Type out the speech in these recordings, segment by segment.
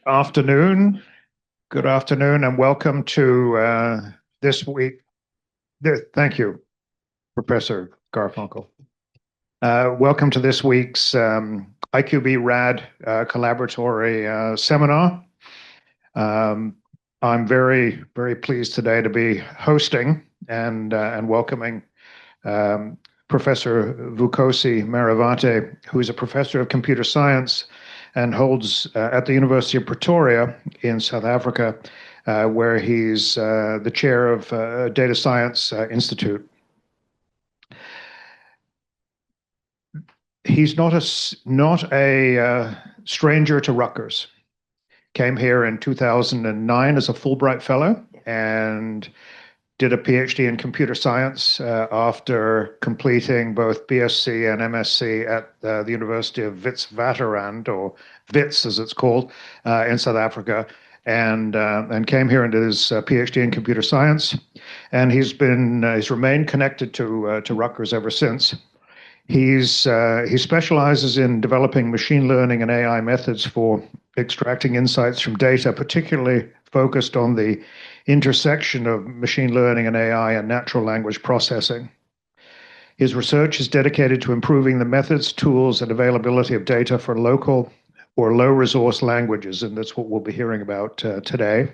afternoon. Good afternoon, and welcome to this week. Thank you, Professor Garfunkel. Welcome to this week's IQB RAD collaboratory seminar. I'm very, very pleased today to be hosting and welcoming Professor Vukosi Marivate, who is a professor of computer science and holds at the University of Pretoria in South Africa, where he's the chair of Data Science Institute. He's not a stranger to Rutgers. Came here in 2009 as a Fulbright Fellow and did a PhD in computer science after completing both BSc and MSc at the University of Witwatersrand, or WITS as it's called, in South Africa, and came here and did his PhD in computer science. And he's remained connected to Rutgers ever since. He specializes in developing machine learning and AI methods for extracting insights from data, particularly focused on the intersection of machine learning and AI and natural language processing. His research is dedicated to improving the methods, tools, and availability of data for local or low-resource languages, and that's what we'll be hearing about today.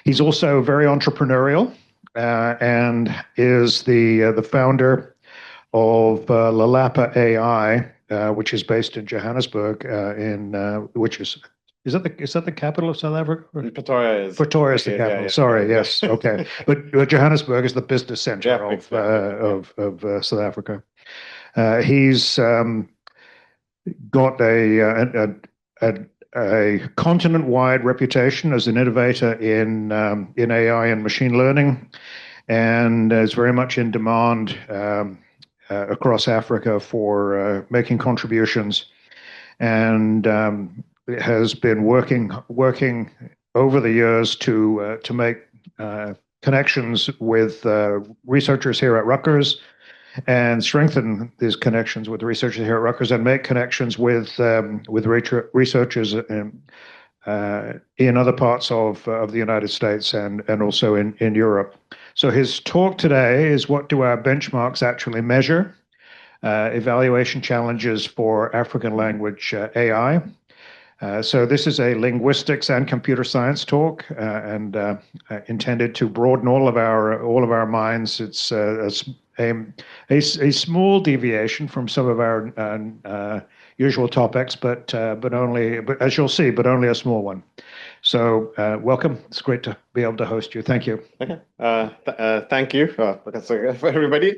He's also very entrepreneurial and is the founder of Lalapa AI, which is based in Johannesburg, is that the capital of South Africa? Pretoria is. Pretoria is the capital. Yeah. Sorry, yes, okay. But Johannesburg is the business center of South Africa. He's got a continent-wide reputation as an innovator in AI and machine learning, and is very much in demand across Africa for making contributions, and has been working over the years to make connections with researchers here at Rutgers, and strengthen these connections with researchers here at Rutgers, and make connections with researchers in other parts of the United States and also in Europe. So his talk today is, what do our benchmarks actually measure? Evaluation challenges for African language AI. So this is a linguistics and computer science talk, and intended to broaden all of our minds. It's a small deviation from some of our usual topics, but as you'll see, but only a small one. So welcome. It's great to be able to host you. Thank you. Okay. Thank you for everybody.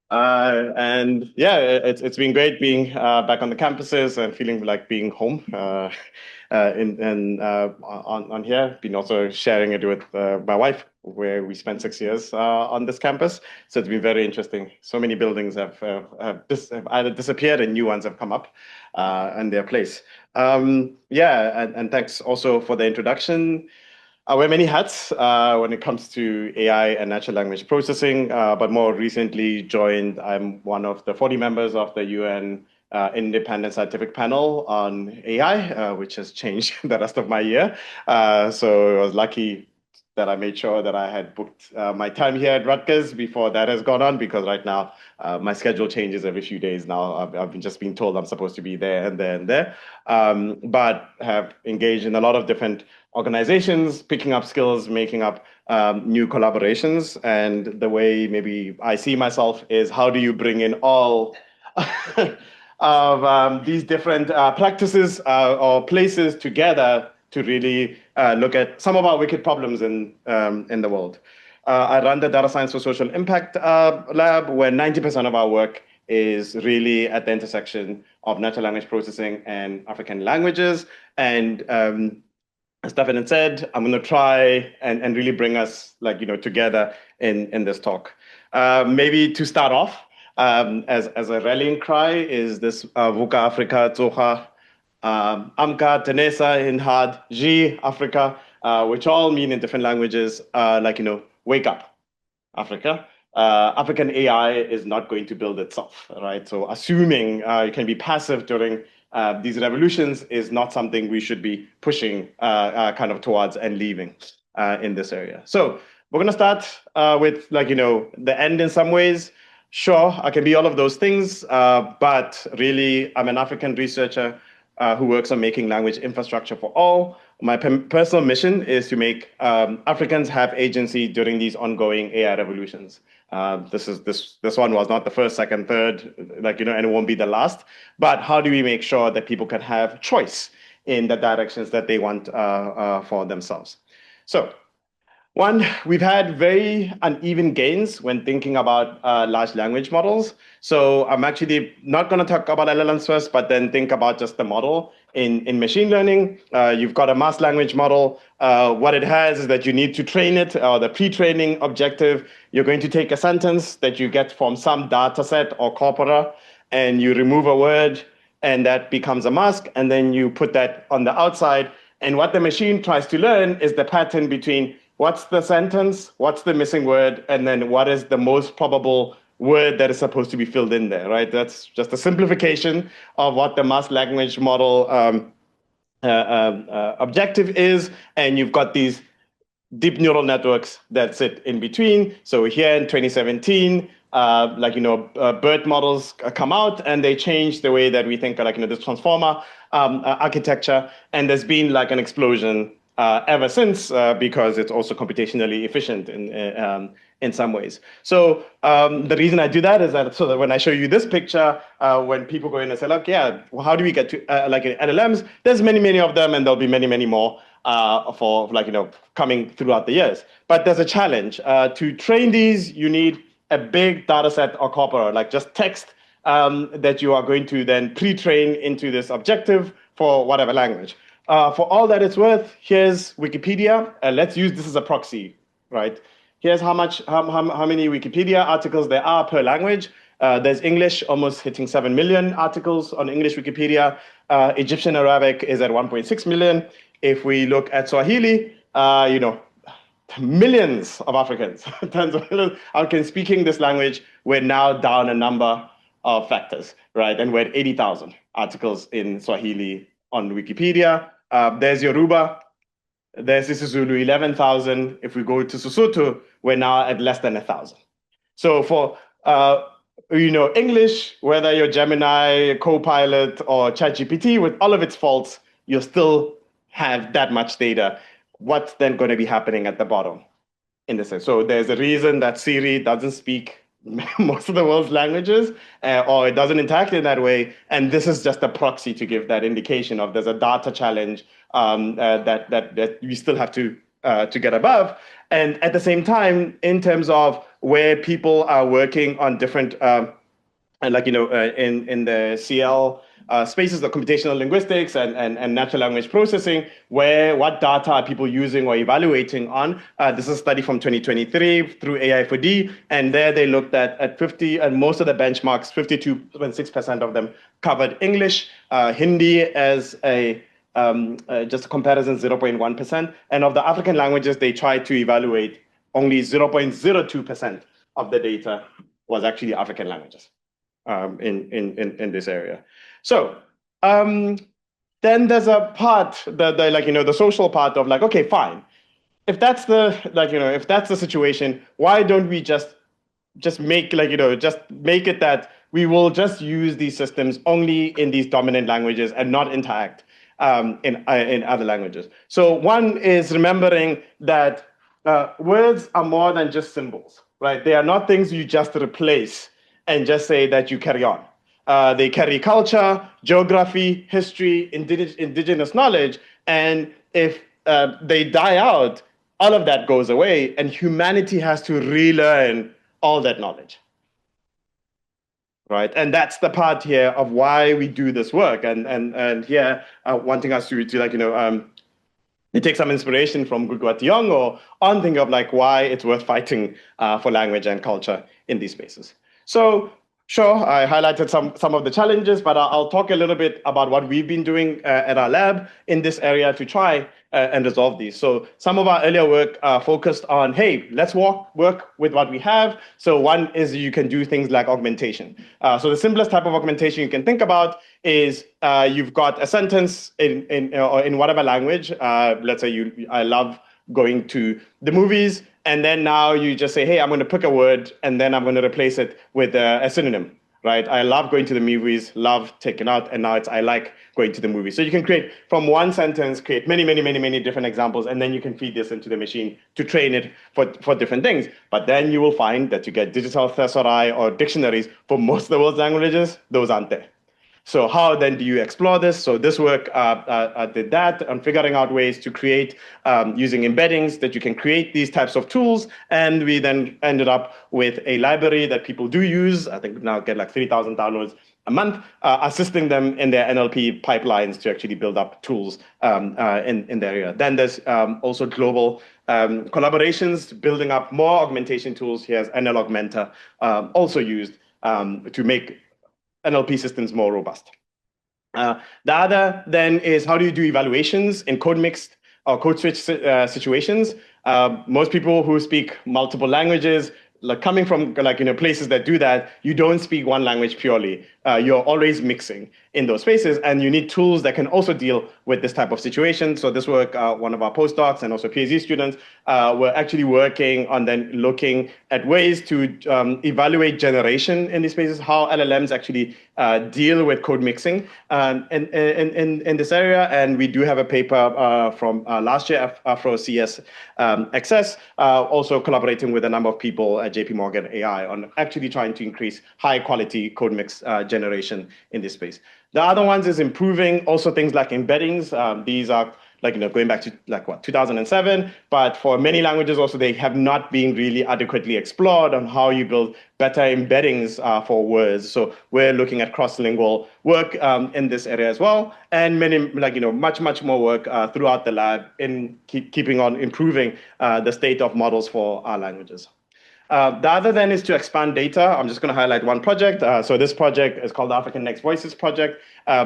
And yeah, it's been great being back on the campuses and feeling like being home on here. Been also sharing it with my wife, where we spent 6 years on this campus. So it's been very interesting. So many buildings have either disappeared and new ones have come up in their place. Yeah, and thanks also for the introduction. I wear many hats when it comes to AI and natural language processing, but more recently I'm one of the 40 members of the UN Independent Scientific Panel on AI, which has changed the rest of my year. So I was lucky that I made sure that I had booked my time here at Rutgers before that has gone on, because right now my schedule changes every few days now. I've just been told I'm supposed to be there and there and there, but have engaged in a lot of different organizations, picking up skills, making up new collaborations. And the way maybe I see myself is, how do you bring in all of these different practices or places together to really look at some of our wicked problems in the world. I run the Data Science for Social Impact lab, where 90% of our work is really at the intersection of natural language processing and African languages. And as Stefan said, I'm going to try and really bring us together in this talk. Maybe to start off, as a rallying cry, is this Vuka Afrika Tsoga, Amka, Tenesa, Inhad, Ji, Africa, which all mean in different languages, wake up, Africa. African AI is not going to build itself, right? So assuming you can be passive during these revolutions is not something we should be pushing kind of towards and leaving in this area. So we're going to start with the end in some ways. Sure, I can be all of those things, but really I'm an African researcher who works on making language infrastructure for all. My personal mission is to make Africans have agency during these ongoing AI revolutions. This one was not the first, second, third, and it won't be the last. But how do we make sure that people can have choice in the directions that they want for themselves? So, one, we've had very uneven gains when thinking about large language models. So I'm actually not going to talk about LLMs first, but then think about just the model. In machine learning, you've got a mass language model. What it has is that you need to train it, or the pre-training objective. You're going to take a sentence that you get from some data set or corpora, and you remove a word, and that becomes a mask, and then you put that on the outside. And what the machine tries to learn is the pattern between what's the sentence, what's the missing word, and then what is the most probable word that is supposed to be filled in there, right? That's just a simplification of what the mass language model objective is. And you've got these deep neural networks that sit in between. So here in 2017, BERT models come out and they change the way that we think, this transformer architecture. And there's been an explosion ever since because it's also computationally efficient in some ways. So the reason I do that is that so that when I show you this picture, when people go in and say, look, yeah, well, how do we get to LLMs? There's many of them, and there'll be many more for coming throughout the years. But there's a challenge. To train these, you need a big data set or corpora, like just text that you are going to then pre-train into this objective for whatever language. For all that it's worth, here's Wikipedia. Let's use this as a proxy, right? Here's how many Wikipedia articles there are per language. There's English, almost hitting 7 million articles on English Wikipedia. Egyptian Arabic is at 1.6 million. If we look at Swahili, millions of Africans, tons of millions, Africans speaking this language. We're now down a number of factors, right? And we're at 80,000 articles in Swahili on Wikipedia. There's Yoruba. There's isiZulu, 11,000. If we go to Sesotho, we're now at less than 1,000. So for English, whether you're Gemini, Copilot, or ChatGPT, with all of its faults, you still have that much data. What's then going to be happening at the bottom in this sense? So there's a reason that Siri doesn't speak most of the world's languages, or it doesn't interact in that way. And this is just a proxy to give that indication of there's a data challenge that we still have to get above. And at the same time, in terms of where people are working on different, in the CL spaces of computational linguistics and natural language processing, what data are people using or evaluating on? This is a study from 2023 through AI4D, and there they looked at 50, and most of the benchmarks, 52.6% of them covered English, Hindi as just a comparison, 0.1%, and of the African languages they tried to evaluate, only 0.02% of the data was actually African languages in this area. So then there's a part, the social part of okay, fine. If that's if that's the situation, why don't we just make just make it that we will just use these systems only in these dominant languages and not interact in other languages? So one is remembering that words are more than just symbols, right? They are not things you just replace and just say that you carry on. They carry culture, geography, history, indigenous knowledge. And if they die out, all of that goes away, and humanity has to relearn all that knowledge. Right? And that's the part here of why we do this work. And here, wanting us to you take some inspiration from Gugwat Young or on think of why it's worth fighting for language and culture in these spaces. So Sure, I highlighted some of the challenges, but I'll talk a little bit about what we've been doing at our lab in this area to try and resolve these. So some of our earlier work focused on, hey, let's work with what we have. So one is you can do things like augmentation. So the simplest type of augmentation you can think about is you've got a sentence in whatever language. Let's say I love going to the movies, and then now you just say, hey, I'm going to pick a word, and then I'm going to replace it with a synonym, right? I love going to the movies, love taking out, and now it's I like going to the movies. So you can create from one sentence, create many different examples, and then you can feed this into the machine to train it for different things. But then you will find that you get digital thesauri or dictionaries for most of the world's languages, those aren't there. So how then do you explore this? So this work did that on figuring out ways to create using embeddings that you can create these types of tools. And we then ended up with a library that people do use. I think we now get like 3,000 downloads a month, assisting them in their NLP pipelines to actually build up tools in the area. Then there's also global collaborations, building up more augmentation tools. Here's NL Augmenter, also used to make NLP systems more robust. The other then is how do you do evaluations in code mixed or code switch situations? Most people who speak multiple languages, like coming from places that do that, you don't speak one language purely. You're always mixing in those spaces, and you need tools that can also deal with this type of situation. So this work, one of our postdocs and also PhD students were actually working on then looking at ways to evaluate generation in these spaces, how LLMs actually deal with code mixing in this area. And we do have a paper from last year, Afro CS XS, also collaborating with a number of people at JP Morgan AI on actually trying to increase high quality code mix generation in this space. The other ones is improving also things like embeddings. These are going back to 2007, but for many languages also they have not been really adequately explored on how you build better embeddings for words. So we're looking at cross-lingual work in this area as well, and many much more work throughout the lab in keeping on improving the state of models for our languages. The other then is to expand data. I'm just going to highlight one project. So this project is called the African Next Voices Project.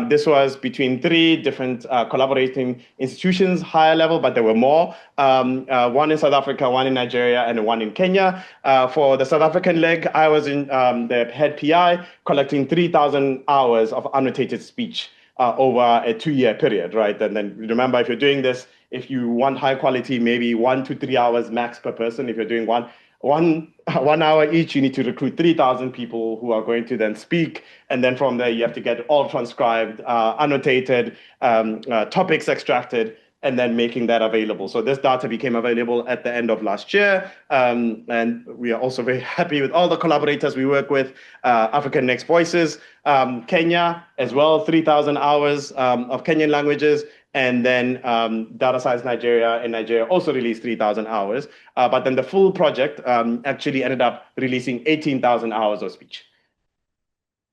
This was between 3 different collaborating institutions, higher level, but there were more. One in South Africa, one in Nigeria, and one in Kenya. For the South African leg, I was in the head PI, collecting 3,000 hours of annotated speech over a 2-year period, right? And then remember, if you're doing this, if you want high quality, maybe 1 to 3 hours max per person. If you're doing one hour each, you need to recruit 3,000 people who are going to then speak. And then from there, you have to get all transcribed, annotated, topics extracted, and then making that available. So this data became available at the end of last year. And we are also very happy with all the collaborators we work with, African Next Voices, Kenya as well, 3,000 hours of Kenyan languages. And then Data Science Nigeria in Nigeria also released 3,000 hours. But then the full project actually ended up releasing 18,000 hours of speech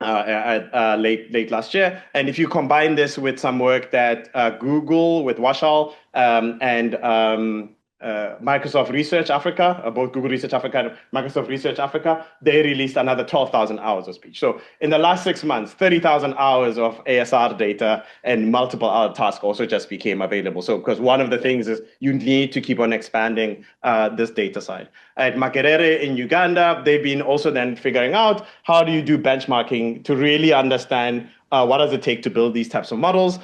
late last year. And if you combine this with some work that Google with Washal and Microsoft Research Africa, both Google Research Africa and Microsoft Research Africa, they released another 12,000 hours of speech. So in the last 6 months, 30,000 hours of ASR data and multiple other tasks also just became available. So because one of the things is you need to keep on expanding this data side. At Makerere in Uganda, they've been also then figuring out how do you do benchmarking to really understand what does it take to build these types of models?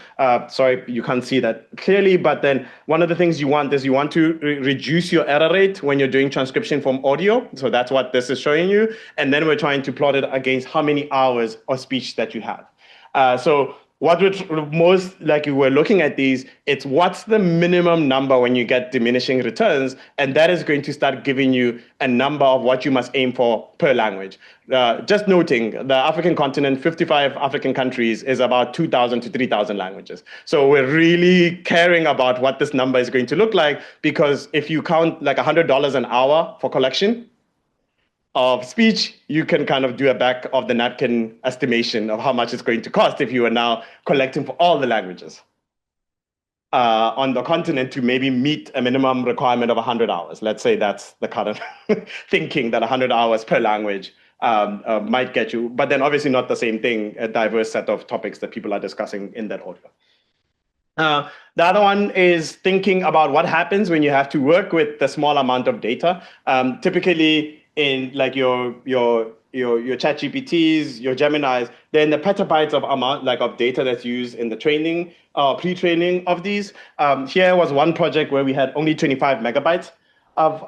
Sorry, you can't see that clearly, but then one of the things you want is you want to reduce your error rate when you're doing transcription from audio. So that's what this is showing you. And then we're trying to plot it against how many hours of speech that you have. So what we're most like we're looking at these, it's what's the minimum number when you get diminishing returns, and that is going to start giving you a number of what you must aim for per language. Just noting, the African continent, 55 African countries, is about 2,000 to 3,000 languages. So we're really caring about what this number is going to look like, because if you count like $100 an hour for collection of speech, you can kind of do a back of the napkin estimation of how much it's going to cost if you are now collecting for all the languages on the continent to maybe meet a minimum requirement of 100 hours. Let's say that's the current thinking, that 100 hours per language might get you, but then obviously not the same thing, a diverse set of topics that people are discussing in that order. The other one is thinking about what happens when you have to work with the small amount of data. Typically in like your ChatGPTs, your Geminis, then the petabytes of amount of data that's used in the training, pre-training of these. Here was one project where we had only 25 megabytes of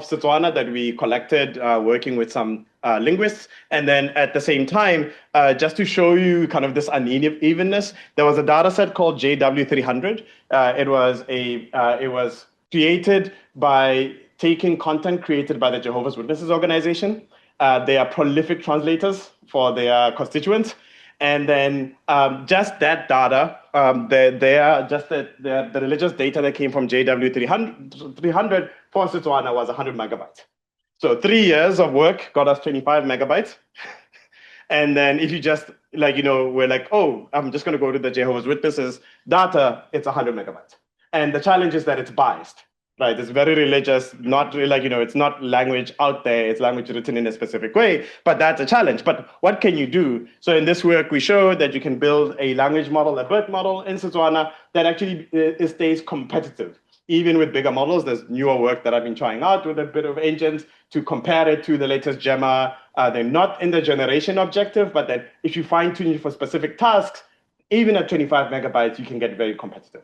Setswana that we collected working with some linguists. And then at the same time, just to show you kind of this unevenness, there was a data set called JW300. It was created by taking content created by the Jehovah's Witnesses organization. They are prolific translators for their constituents. And then just that data, the religious data that came from JW300 for Setswana was 100 megabytes. So 3 years of work got us 25 megabytes. And then if you just we're like, oh, I'm just going to go to the Jehovah's Witnesses data, it's 100 megabytes. And the challenge is that it's biased. Right, it's very religious, not really it's not language out there, it's language written in a specific way, but that's a challenge. But what can you do? So in this work, we show that you can build a language model, a birth model in Setswana that actually stays competitive. Even with bigger models, there's newer work that I've been trying out with a bit of agents to compare it to the latest Gemma. They're not in the generation objective, but then if you fine tune it for specific tasks, even at 25 megabytes, you can get very competitive.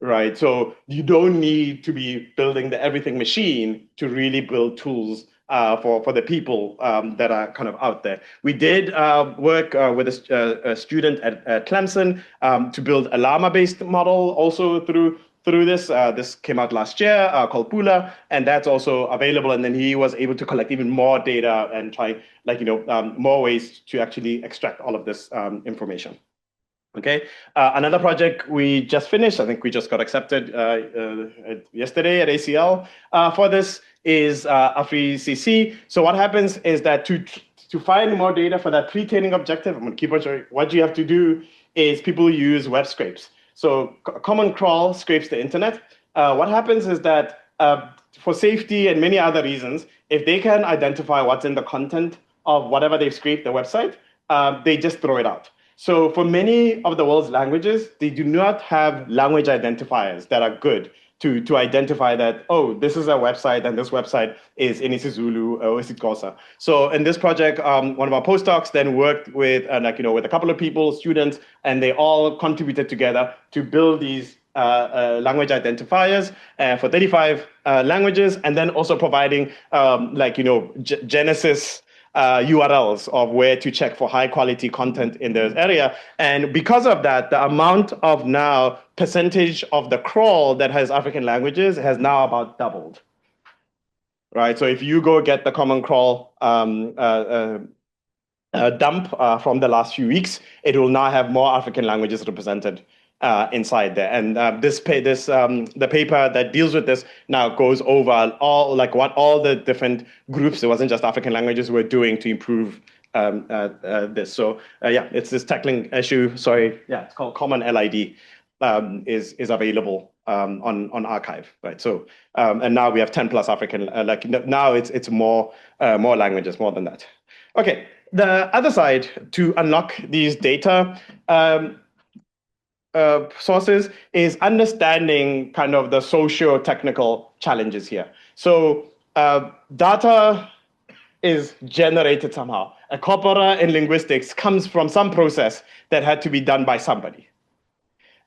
Right, so you don't need to be building the everything machine to really build tools for the people that are kind of out there. We did work with a student at Clemson to build a llama-based model also through this. This came out last year called Pula, and that's also available. And then he was able to collect even more data and try more ways to actually extract all of this information. Okay, another project we just finished, I think we just got accepted yesterday at ACL for this is AfriCC. So what happens is that to find more data for that pre-training objective, I'm going to keep on showing, what you have to do is people use web scrapes. So Common Crawl scrapes the internet. What happens is that for safety and many other reasons, if they can identify what's in the content of whatever they've scraped the website, they just throw it out. So for many of the world's languages, they do not have language identifiers that are good to identify that, oh, this is a website and this website is in isiZulu or isiXhosa. So in this project, one of our postdocs then worked with with a couple of people, students, and they all contributed together to build these language identifiers for 35 languages, and then also providing Genesis URLs of where to check for high quality content in this area. And because of that, the amount of now percentage of the crawl that has African languages has now about doubled. Right, so if you go get the Common Crawl dump from the last few weeks, it will now have more African languages represented inside there. And the paper that deals with this now goes over what all the different groups, it wasn't just African languages, were doing to improve this. So it's this tackling issue. Sorry, it's called Common LID. Is available on archive, right? So and now we have 10 plus African. Now it's more languages, more than that. Okay, the other side to unlock these data sources is understanding kind of the socio-technical challenges here. So data is generated somehow. A corpora in linguistics comes from some process that had to be done by somebody.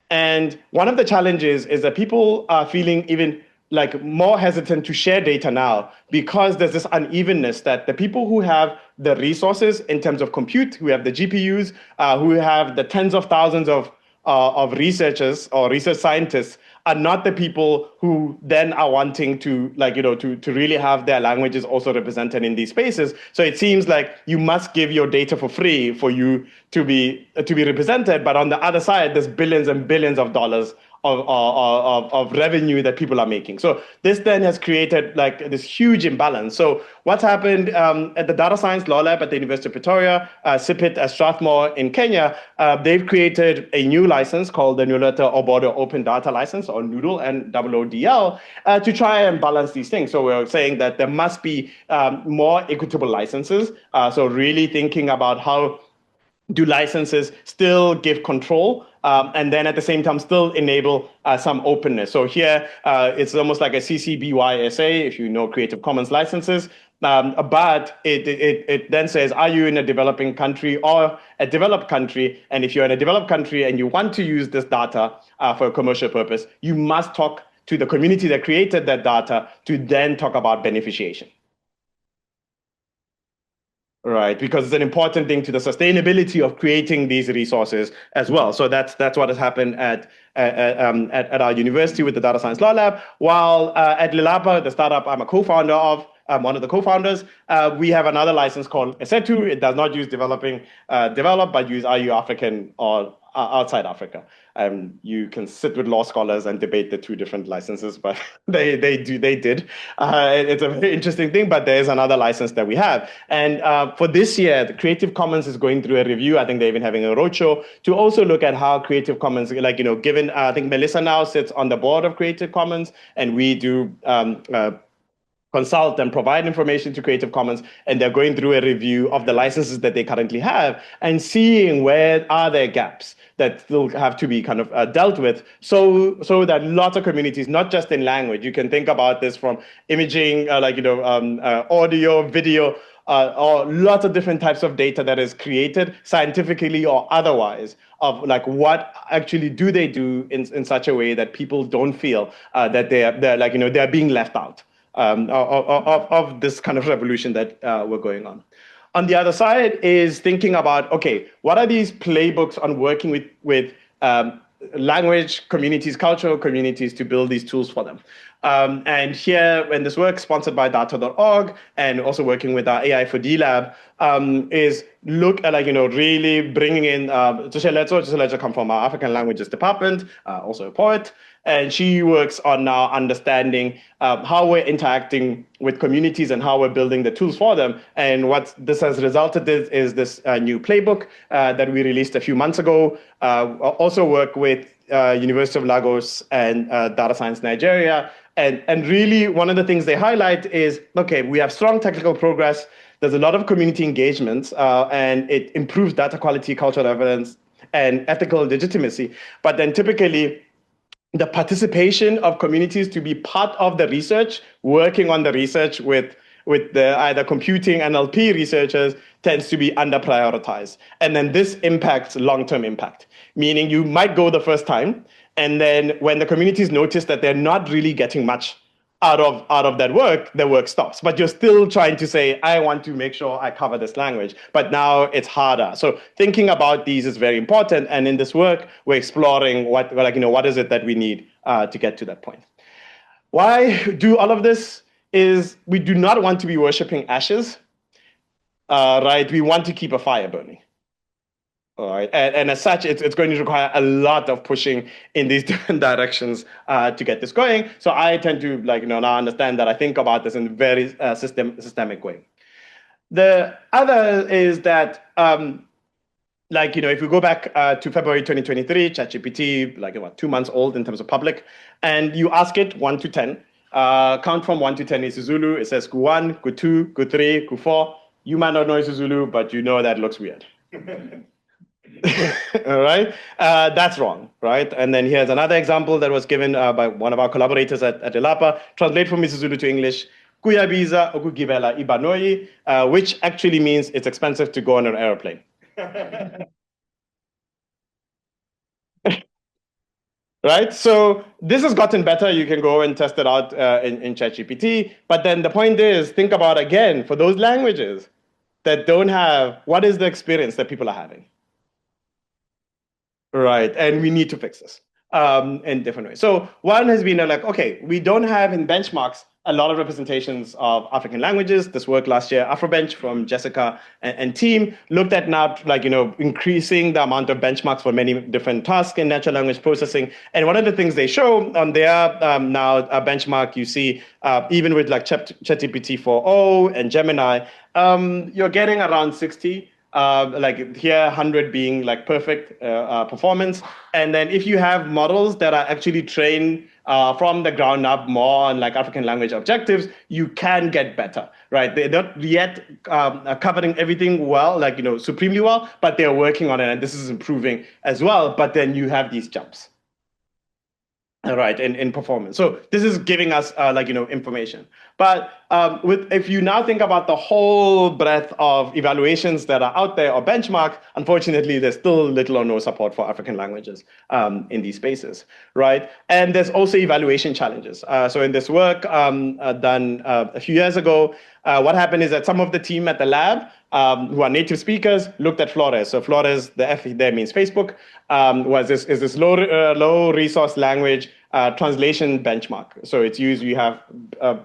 And one of the challenges is that people are feeling even more hesitant to share data now because there's this unevenness that the people who have the resources in terms of compute, who have the GPUs, who have the tens of thousands of researchers or research scientists are not the people who then are wanting to to really have their languages also represented in these spaces. So it seems like you must give your data for free for you to be represented. But on the other side, there's billions and billions of dollars of revenue that people are making. So this then has created like this huge imbalance. So what's happened at the Data Science Law Lab at the University of Pretoria, SIPIT at Strathmore in Kenya, they've created a new license called the Nuleta Obodo Open Data License, or Noodle, NOODL, to try and balance these things. So we're saying that there must be more equitable licenses. So really thinking about how do licenses still give control, and then at the same time still enable some openness. So here it's almost like a CC BY SA, if you know Creative Commons licenses. But it then says, are you in a developing country or a developed country? And if you're in a developed country and you want to use this data for a commercial purpose, you must talk to the community that created that data to then talk about beneficiation. Right, because it's an important thing to the sustainability of creating these resources as well. So that's what has happened at our university with the Data Science Law Lab. While at Lilapa, the startup I'm a co-founder of, I'm one of the co-founders, we have another license called ESETU. It does not use develop, but use are you African or outside Africa. You can sit with law scholars and debate the two different licenses, but they did. It's a very interesting thing, but there is another license that we have. And for this year, the Creative Commons is going through a review. I think they're even having a roadshow to also look at how Creative Commons, like, given, I think Melissa now sits on the board of Creative Commons, and we do consult and provide information to Creative Commons, and they're going through a review of the licenses that they currently have and seeing where are there gaps that still have to be kind of dealt with, so that lots of communities, not just in language, you can think about this from imaging, audio, video, or lots of different types of data that is created scientifically or otherwise, of like what actually do they do in such a way that people don't feel that they're being left out. Of this kind of revolution that we're going on. On the other side is thinking about, okay, what are these playbooks on working with language communities, cultural communities, to build these tools for them? And here, when this work sponsored by data.org and also working with our AI4D lab, is look at really bringing in Tusheletso come from our African languages department, also a poet. And she works on now understanding how we're interacting with communities and how we're building the tools for them. And what this has resulted in is this new playbook that we released a few months ago. Also work with University of Lagos and Data Science Nigeria. And really one of the things they highlight is, okay, we have strong technical progress. There's a lot of community engagement, and it improves data quality, cultural evidence, and ethical legitimacy. But then typically, the participation of communities to be part of the research, working on the research with the either computing NLP researchers, tends to be under prioritized. And then this impacts long-term impact, meaning you might go the first time, and then when the communities notice that they're not really getting much out of that work, the work stops. But you're still trying to say, I want to make sure I cover this language. But now it's harder. So thinking about these is very important. And in this work, we're exploring what is it that we need to get to that point. Why do all of this? Is we do not want to be worshiping ashes, right? We want to keep a fire burning. All right, and as such, it's going to require a lot of pushing in these different directions to get this going. So I tend to now understand that I think about this in a very systemic way. The other is that if we go back to February 2023, ChatGPT, 2 months old in terms of public, and you ask it 1 to 10, count from 1 to 10 is Zulu. It says Q1, Q2, Q3, Q4. You might not know it's Zulu, but you know that looks weird. All right, that's wrong, right? And then here's another example that was given by one of our collaborators at Elapa. Translate from Zulu to English. Kuyabiza okugibela ibanoi, which actually means it's expensive to go on an airplane. Right, so this has gotten better. You can go and test it out in ChatGPT. But then the point is, think about again for those languages that don't have, what is the experience that people are having? Right, and we need to fix this in different ways. So one has been okay, we don't have in benchmarks a lot of representations of African languages. This work last year, Afrobench from Jessica and team, looked at now increasing the amount of benchmarks for many different tasks in natural language processing. And one of the things they show on their now benchmark, you see even with like ChatGPT 4o and Gemini, you're getting around 60. Like here, 100 being like perfect performance. And then if you have models that are actually trained from the ground up more on like African language objectives, you can get better, right? They're not yet covering everything well, like, supremely well, but they're working on it, and this is improving as well. But then you have these jumps. Right, in performance. So this is giving us information. But if you now think about the whole breadth of evaluations that are out there or benchmarks, unfortunately, there's still little or no support for African languages in these spaces, right? And there's also evaluation challenges. So in this work done a few years ago, what happened is that some of the team at the lab who are native speakers looked at Flores. So Flores, the F there means Facebook, is this low resource language translation benchmark. So it's used, you have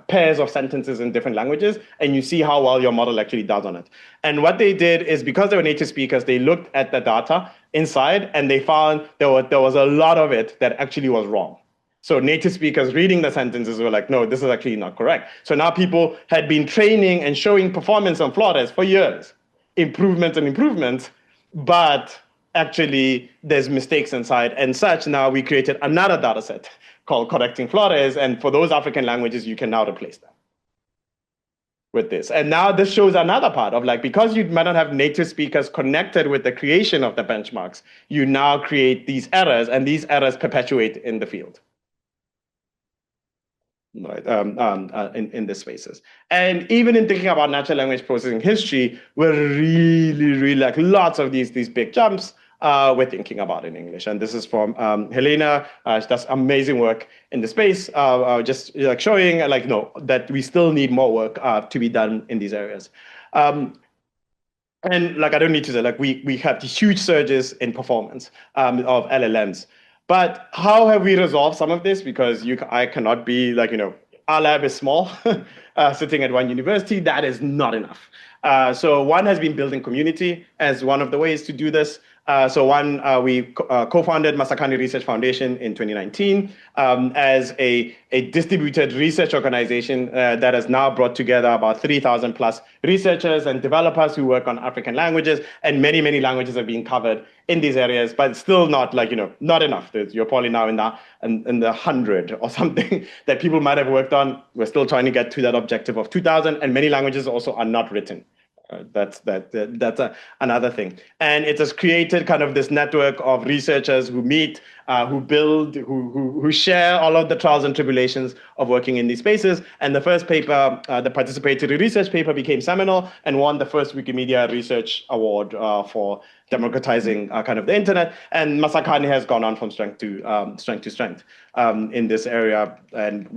pairs of sentences in different languages, and you see how well your model actually does on it. And what they did is, because they were native speakers, they looked at the data inside, and they found there was a lot of it that actually was wrong. So native speakers reading the sentences were like, no, this is actually not correct. So now people had been training and showing performance on Flores for years, improvements, but actually there's mistakes inside and such. Now we created another data set called Correcting Flores, and for those African languages, you can now replace them with this. And now this shows another part of like, because you might not have native speakers connected with the creation of the benchmarks, you now create these errors, and these errors perpetuate in the field. Right, in these spaces. And even in thinking about natural language processing history, we're really like lots of these big jumps we're thinking about in English. And this is from Helena. She does amazing work in the space, just like showing that we still need more work to be done in these areas. And like, I don't need to say, like, we have these huge surges in performance of LLMs. But how have we resolved some of this? Because I cannot be like, our lab is small, sitting at one university. That is not enough. So one has been building community as one of the ways to do this. We co-founded Masakani Research Foundation in 2019 as a distributed research organization that has now brought together about 3,000 plus researchers and developers who work on African languages, and many languages are being covered in these areas, but still not not enough. You're probably now in the 100 or something that people might have worked on. We're still trying to get to that objective of 2,000, and many languages also are not written. That's another thing. And it has created kind of this network of researchers who meet, who build, who share all of the trials and tribulations of working in these spaces. And the first paper, the participatory research paper, became seminal and won the first Wikimedia Research Award for democratizing kind of the internet. And Masakani has gone on from strength to strength in this area, and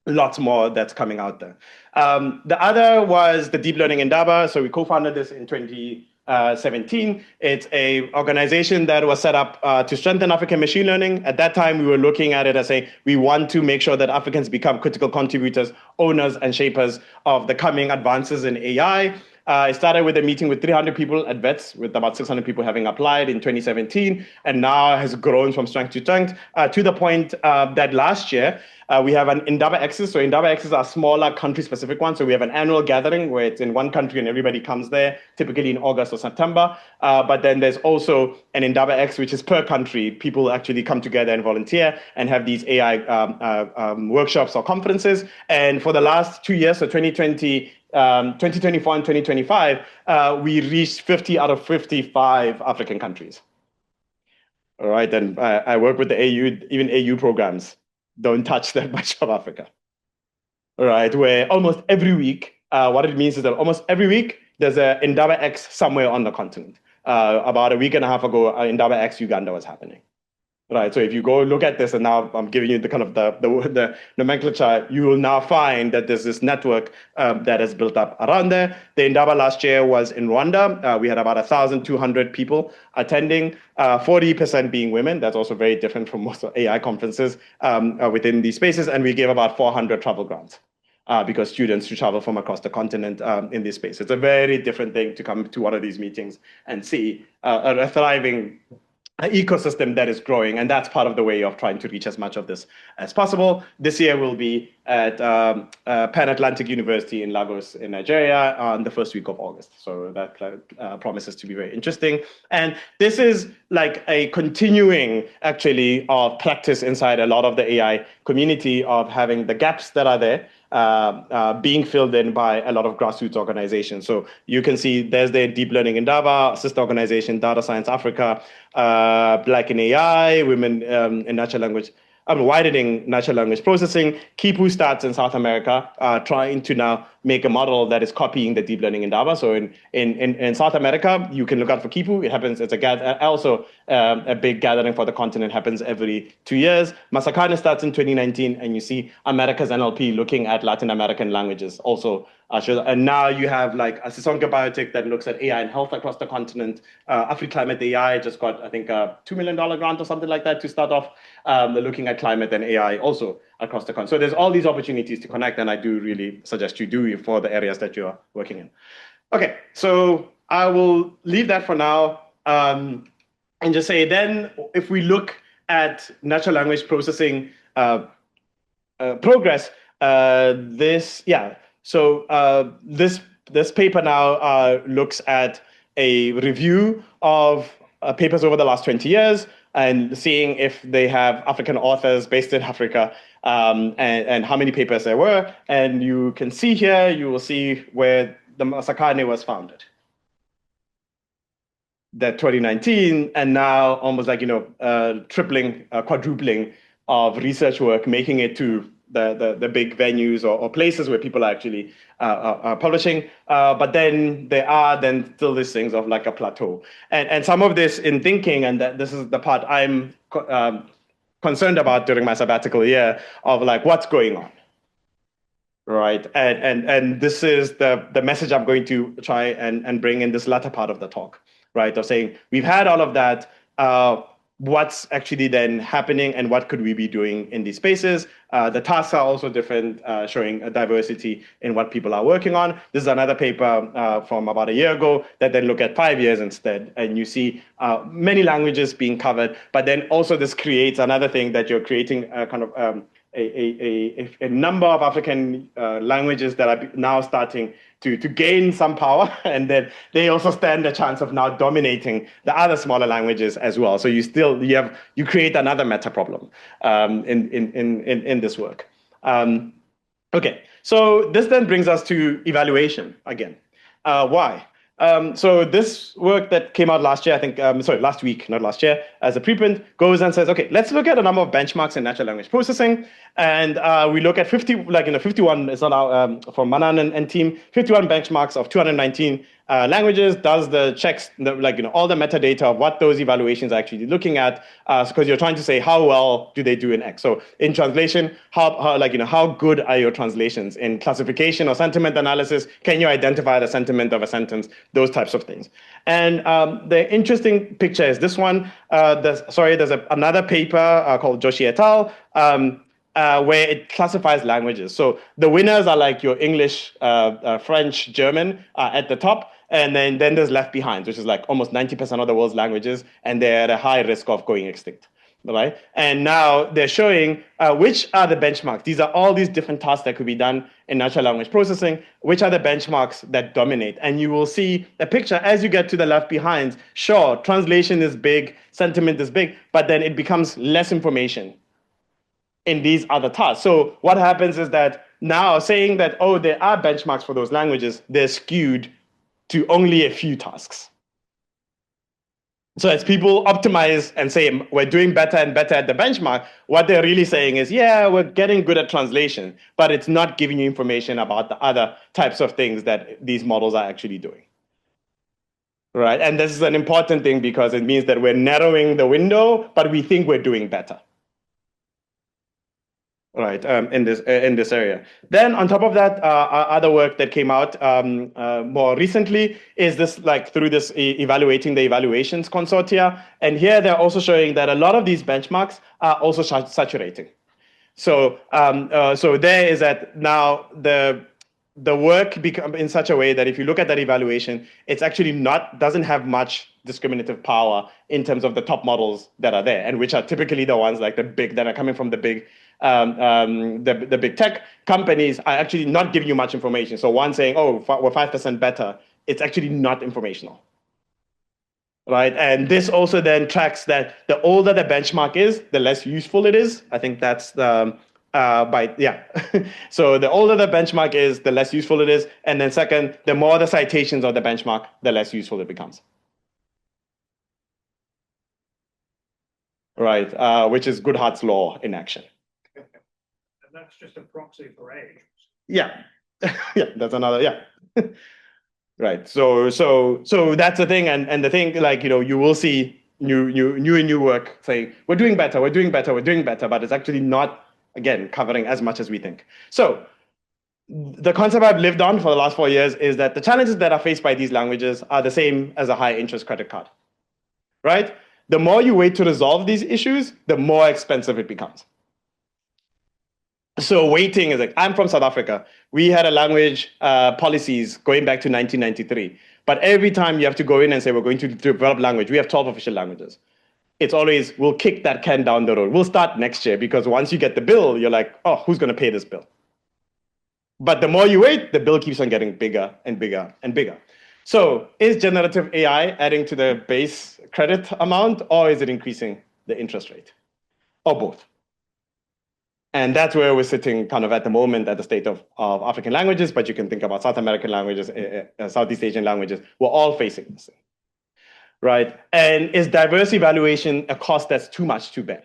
lots more that's coming out there. The other was the deep learning indaba. So we co-founded this in 2017. It's a organization that was set up to strengthen African machine learning. At that time, we were looking at it as saying, we want to make sure that Africans become critical contributors, owners, and shapers of the coming advances in AI. I started with a meeting with 300 people at VETS, with about 600 people having applied in 2017, and now has grown from strength to strength to the point that last year we have an Indaba X's. So Indaba X's are smaller country-specific ones. So we have an annual gathering where it's in one country and everybody comes there, typically in August or September. But then there's also an Indaba X, which is per country. People actually come together and volunteer and have these AI workshops or conferences. And for the last 2 years, so 2024 and 2025, we reached 50 out of 55 African countries. All right, and I work with the AU, even AU programs don't touch that much of Africa. All right, where almost every week, what it means is that almost every week, there's an Indaba X somewhere on the continent. About a week and a half ago, Indaba X Uganda was happening. Right. So if you go look at this, and now I'm giving you the kind of the nomenclature, you will now find that there's this network that has built up around there. The Indaba last year was in Rwanda. We had about 1,200 people attending, 40% being women. That's also very different from most AI conferences within these spaces. And we gave about 400 travel grants. Because students should travel from across the continent in this space. It's a very different thing to come to one of these meetings and see a thriving ecosystem that is growing, and that's part of the way of trying to reach as much of this as possible. This year we'll be at Pan Atlantic University in Lagos in Nigeria on the first week of August. So that promises to be very interesting. And this is like a continuing, actually, of practice inside a lot of the AI community of having the gaps that are there being filled in by a lot of grassroots organizations. So you can see there's the Deep Learning Indaba, sister organization, Data Science Africa, Black in AI, Women in Natural Language, widening natural language processing. Kipu starts in South America, trying to now make a model that is copying the deep learning Indaba. So in South America, you can look out for Kipu. It happens. It's also a big gathering for the continent. Happens every 2 years. Masakane starts in 2019, and you see America's NLP looking at Latin American languages also. And now you have like a Sisonke Biotech that looks at AI and health across the continent. AfriClimate AI just got, I think, a $2 million grant or something like that to start off looking at climate and AI also across the continent. So there's all these opportunities to connect, and I do really suggest you do for the areas that you're working in. Okay, so I will leave that for now and just say then if we look at natural language processing progress, this paper now looks at a review of papers over the last 20 years and seeing if they have African authors based in Africa and how many papers there were. And you can see here, you will see where the Masakane was founded. That 2019, and now almost like, tripling, quadrupling of research work, making it to the big venues or places where people are actually publishing. But then there are then still these things of like a plateau. And some of this in thinking, and this is the part I'm concerned about during my sabbatical year of like what's going on. Right. And this is the message I'm going to try and bring in this latter part of the talk, right? Of saying we've had all of that. What's actually then happening and what could we be doing in these spaces? The tasks are also different, showing a diversity in what people are working on. This is another paper from about a year ago that then look at 5 years instead. And you see many languages being covered, but then also this creates another thing that you're creating a kind of a number of African languages that are now starting to gain some power, and then they also stand a chance of now dominating the other smaller languages as well. So you create another meta problem in this work. Okay, so this then brings us to evaluation again. Why? So this work that came out last year, I think, last week, not last year, as a preprint, goes and says, okay, let's look at a number of benchmarks in natural language processing. And we look at 51, it's not our, from Manan and team, 51 benchmarks of 219 languages, does the checks, all the metadata of what those evaluations are actually looking at, because you're trying to say how well do they do in X. So in translation, how good are your translations? In classification or sentiment analysis, can you identify the sentiment of a sentence? Those types of things. And the interesting picture is this one. There's another paper called Joshi et al., where it classifies languages. So the winners are like your English, French, German at the top. And then there's left behind, which is like almost 90% of the world's languages, and they're at a high risk of going extinct. Right? And now they're showing which are the benchmarks. These are all these different tasks that could be done in natural language processing. Which are the benchmarks that dominate? And you will see the picture as you get to the left behind. Sure, translation is big, sentiment is big, but then it becomes less information in these other tasks. So what happens is that now saying that, oh, there are benchmarks for those languages, they're skewed to only a few tasks. So as people optimize and say, we're doing better and better at the benchmark, what they're really saying is, yeah, we're getting good at translation, but it's not giving you information about the other types of things that these models are actually doing. right? And this is an important thing because it means that we're narrowing the window, but we think we're doing better. Right, in this area. Then on top of that, other work that came out more recently is this, like through this evaluating the evaluations consortia, and here they're also showing that a lot of these benchmarks are also saturating. So so there is that now the work become in such a way that if you look at that evaluation, it's actually doesn't have much discriminative power in terms of the top models that are there, and which are typically the ones like the big that are coming from the big the big tech companies are actually not giving you much information. So one saying, oh, we're 5% better, it's actually not informational. Right, and this also then tracks that the older the benchmark is, the less useful it is. I think that's the so the older the benchmark is, the less useful it is, and then second, the more the citations of the benchmark, the less useful it becomes. Right, which is Goodhart's law in action. And that's just a proxy for age. Yeah, yeah, that's another, yeah. Right. So that's the thing, and the thing, like, you will see new work saying we're doing better, we're doing better, we're doing better, but it's actually not, again, covering as much as we think. So the concept I've lived on for the last 4 years is that the challenges that are faced by these languages are the same as a high interest credit card. Right? The more you wait to resolve these issues, the more expensive it becomes. So waiting is like, I'm from South Africa. We had a language policies going back to 1993. But every time you have to go in and say, we're going to develop language, we have 12 official languages. It's always, we'll kick that can down the road. We'll start next year, because once you get the bill, you're like, oh, who's going to pay this bill? But the more you wait, the bill keeps on getting bigger and bigger and bigger. So is generative AI adding to the base credit amount, or is it increasing the interest rate? Or both? And that's where we're sitting kind of at the moment at the state of African languages, but you can think about South American languages, Southeast Asian languages. We're all facing this, right? And is diverse evaluation a cost that's too much too bad?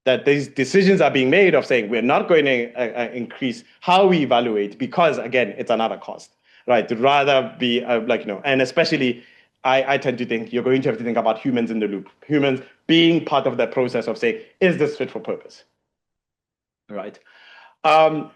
That these decisions are being made of saying we're not going to increase how we evaluate because, again, it's another cost, right? To rather be and especially I tend to think you're going to have to think about humans in the loop, humans being part of that process of saying, is this fit for purpose? Right.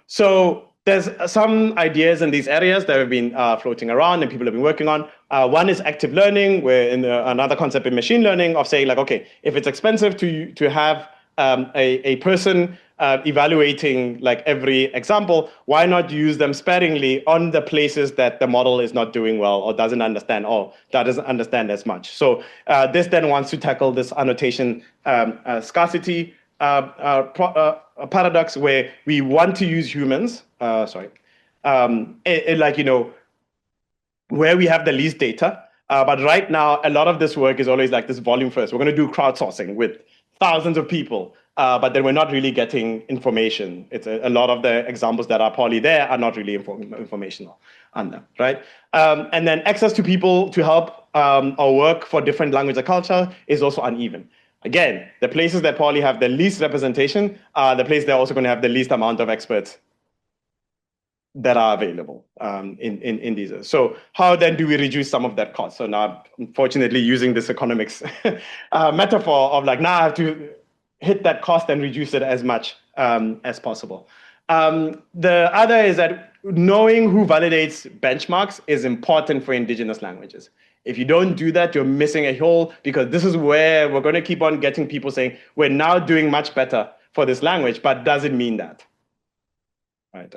So there's some ideas in these areas that have been floating around and people have been working on. One is active learning, where another concept in machine learning of saying, like, okay, if it's expensive to have a person evaluating like every example, why not use them sparingly on the places that the model is not doing well or doesn't understand, or that doesn't understand as much? So this then wants to tackle this annotation scarcity paradox, where we want to use humans, where we have the least data. But right now, a lot of this work is always like this volume first. We're going to do crowdsourcing with thousands of people, but then we're not really getting information. It's a lot of the examples that are probably there are not really informational on them, right? And then access to people to help or work for different language or culture is also uneven. Again, the places that probably have the least representation are the places that are also going to have the least amount of experts that are available in these. So how then do we reduce some of that cost? So now, unfortunately, using this economics metaphor of like, now I have to hit that cost and reduce it as much as possible. The other is that knowing who validates benchmarks is important for indigenous languages. If you don't do that, you're missing a whole, because this is where we're going to keep on getting people saying, we're now doing much better for this language, but does it mean that? Right,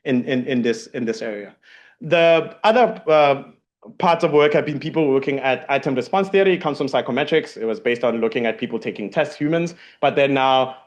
in this area. The other parts of work have been people working at item response theory. It comes from psychometrics. It was based on looking at people taking tests, humans. But then now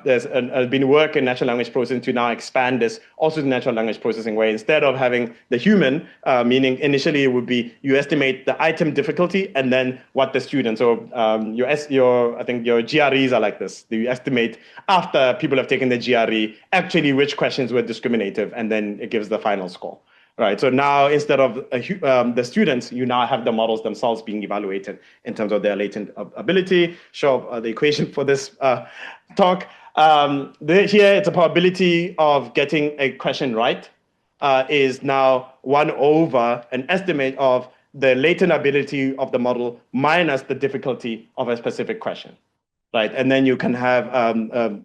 there's been work in natural language processing to now expand this also to natural language processing, where instead of having the human, meaning initially it would be you estimate the item difficulty and then what the student. So I think your GREs are like this. You estimate after people have taken the GRE actually which questions were discriminative, and then it gives the final score. Right. So now instead of the students, you now have the models themselves being evaluated in terms of their latent ability. Show the equation for this talk. Here, it's a probability of getting a question right is now 1 over an estimate of the latent ability of the model minus the difficulty of a specific question, right? And then you can have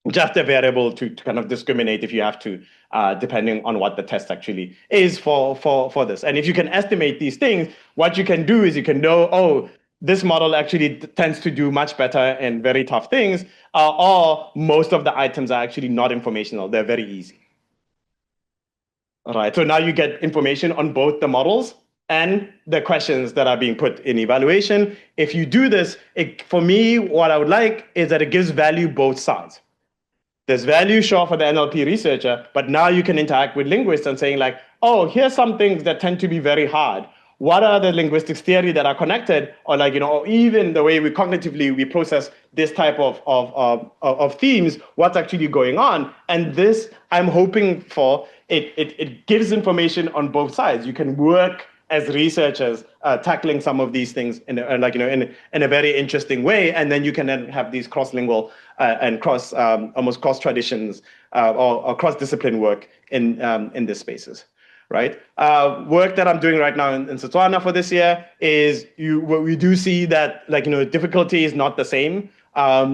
just a variable to kind of discriminate if you have to, depending on what the test actually is for this. And if you can estimate these things, what you can do is you can know, oh, this model actually tends to do much better in very tough things, or most of the items are actually not informational. They're very easy. All right, so now you get information on both the models and the questions that are being put in evaluation. If you do this, for me, what I would like is that it gives value both sides. There's value, sure, for the NLP researcher, but now you can interact with linguists and saying like, oh, here's some things that tend to be very hard. What are the linguistics theory that are connected? Or like, or even the way we cognitively, we process this type of themes, what's actually going on? And this, I'm hoping for, it gives information on both sides. You can work as researchers tackling some of these things in a very interesting way, and then you can then have these cross-lingual and almost cross traditions or cross-discipline work in these spaces, right? Work that I'm doing right now in Setswana for this year is we do see that difficulty is not the same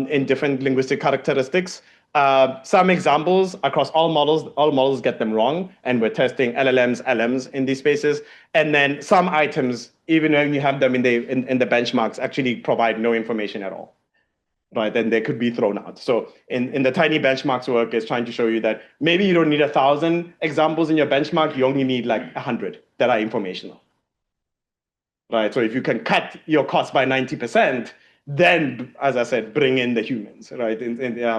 in different linguistic characteristics. Some examples across all models get them wrong, and we're testing LLMs, LMs in these spaces. And then some items, even when you have them in the benchmarks, actually provide no information at all, right? Then they could be thrown out. So in the tiny benchmarks work is trying to show you that maybe you don't need 1,000 examples in your benchmark, you only need like 100 that are informational, right? So if you can cut your cost by 90%, then, as I said, bring in the humans, right?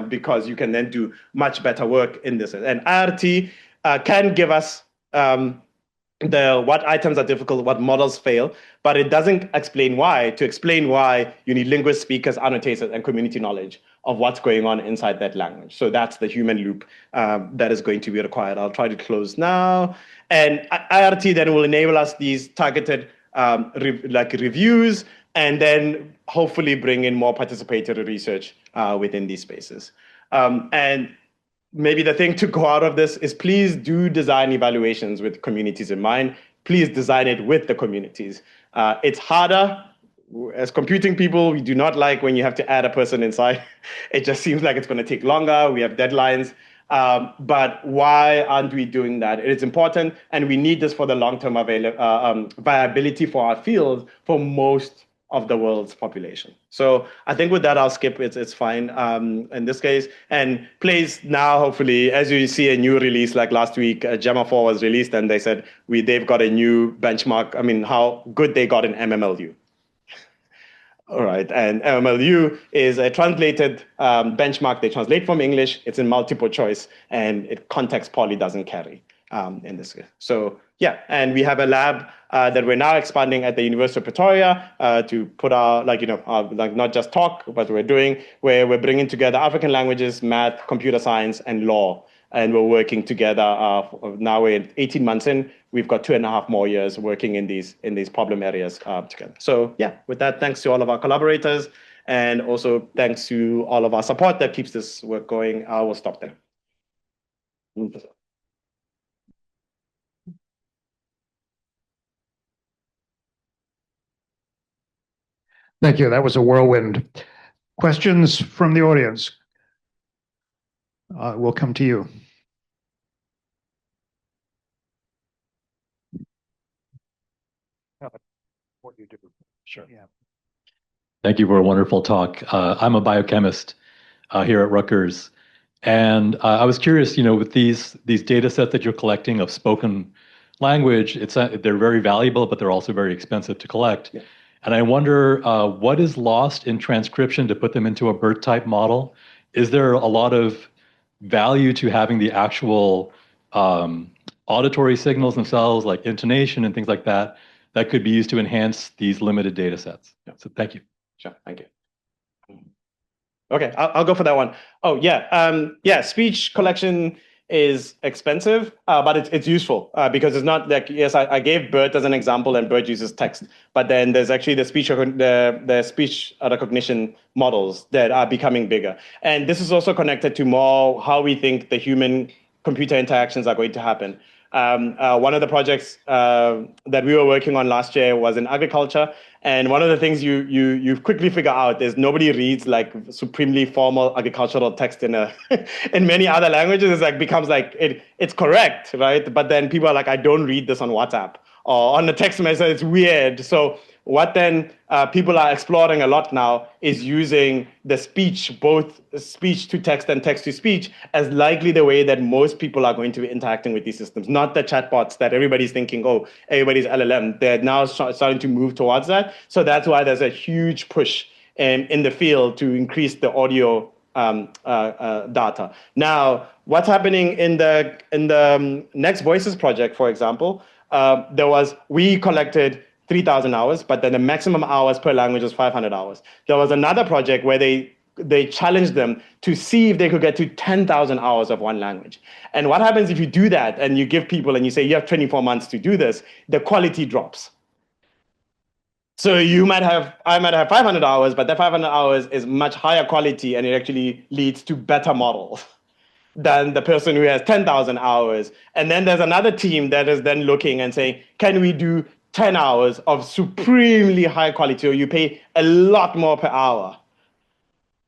Because you can then do much better work in this. And IRT can give us what items are difficult, what models fail, but it doesn't explain why. To explain why, you need linguists, speakers, annotators, and community knowledge of what's going on inside that language. So that's the human loop that is going to be required. I'll try to close now. And IRT then will enable us these targeted reviews, and then hopefully bring in more participatory research within these spaces. And maybe the thing to go out of this is please do design evaluations with communities in mind. Please design it with the communities. It's harder. As computing people, we do not like when you have to add a person inside. It just seems like it's going to take longer. We have deadlines. But why aren't we doing that? It is important, and we need this for the long-term viability for our field for most of the world's population. So I think with that, I'll skip. It's fine in this case. And please now, hopefully, as you see a new release, like last week, Gemma 4 was released, and they said they've got a new benchmark. I mean, how good they got in MMLU. All right, and MMLU is a translated benchmark. They translate from English. It's in multiple choice, and context probably doesn't carry in this case. So yeah, and we have a lab that we're now expanding at the University of Pretoria to put our not just talk, but where we're bringing together African languages, math, computer science, and law. And we're working together. Now we're 18 months in. We've got 2.5 more years working in these problem areas together. So yeah, with that, thanks to all of our collaborators, and also thanks to all of our support that keeps this work going. I will stop there. Thank you. That was a whirlwind. Questions from the audience? We'll come to you. What you do. Sure. Yeah. Thank you for a wonderful talk. I'm a biochemist here at Rutgers, and I was curious, with these data sets that you're collecting of spoken language, they're very valuable, but they're also very expensive to collect. Yeah. And I wonder what is lost in transcription to put them into a BERT type model? Is there a lot of value to having the actual auditory signals themselves, like intonation and things like that, that could be used to enhance these limited data sets? Yeah. So thank you. Sure, thank you. Okay, I'll go for that one. Oh yeah, speech collection is expensive, but it's useful because it's not like, yes, I gave BERT as an example, and BERT uses text, but then there's actually the speech recognition models that are becoming bigger, and this is also connected to more how we think the human computer interactions are going to happen. One of the projects that we were working on last year was in agriculture. And one of the things you quickly figure out is nobody reads like supremely formal agricultural text in in many other languages. It's like becomes like it's correct, right? But then people are like, I don't read this on WhatsApp or on the text message. It's weird. So what then people are exploring a lot now is using the speech, both speech to text and text to speech, as likely the way that most people are going to be interacting with these systems, not the chatbots that everybody's thinking, oh, everybody's LLM. They're now starting to move towards that. So that's why there's a huge push in the field to increase the audio data. Now, what's happening in the Next Voices project, for example, we collected 3,000 hours, but then the maximum hours per language was 500 hours. There was another project where they challenged them to see if they could get to 10,000 hours of one language. And what happens if you do that and you give people and you say you have 24 months to do this, the quality drops. So I might have 500 hours, but that 500 hours is much higher quality and it actually leads to better models than the person who has 10,000 hours. And then there's another team that is then looking and saying, can we do 10 hours of supremely high quality, or you pay a lot more per hour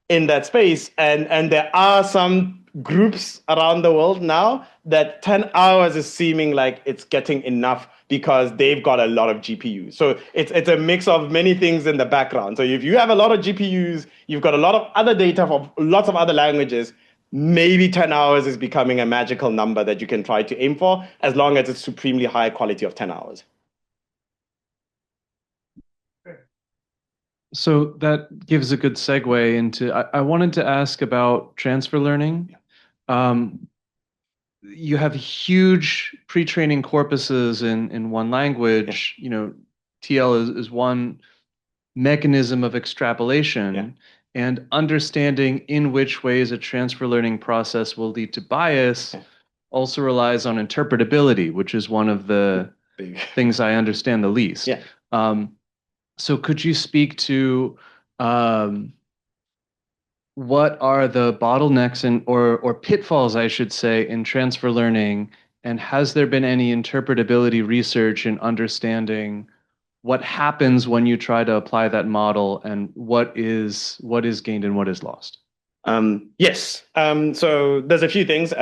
in that space. And there are some groups around the world now that 10 hours is seeming like it's getting enough because they've got a lot of GPUs. So it's a mix of many things in the background. So if you have a lot of GPUs, you've got a lot of other data from lots of other languages, maybe 10 hours is becoming a magical number that you can try to aim for, as long as it's supremely high quality of 10 hours. So that gives a good segue into, I wanted to ask about transfer learning. You have huge pre-training corpuses in one language. You know, TL is one mechanism of extrapolation, and understanding in which ways a transfer learning process will lead to bias also relies on interpretability, which is one of the things I understand the least. So could you speak to what are the bottlenecks or pitfalls, I should say, in transfer learning, and has there been any interpretability research in understanding what happens when you try to apply that model, and what is gained and what is lost? Yes. So there's a few things.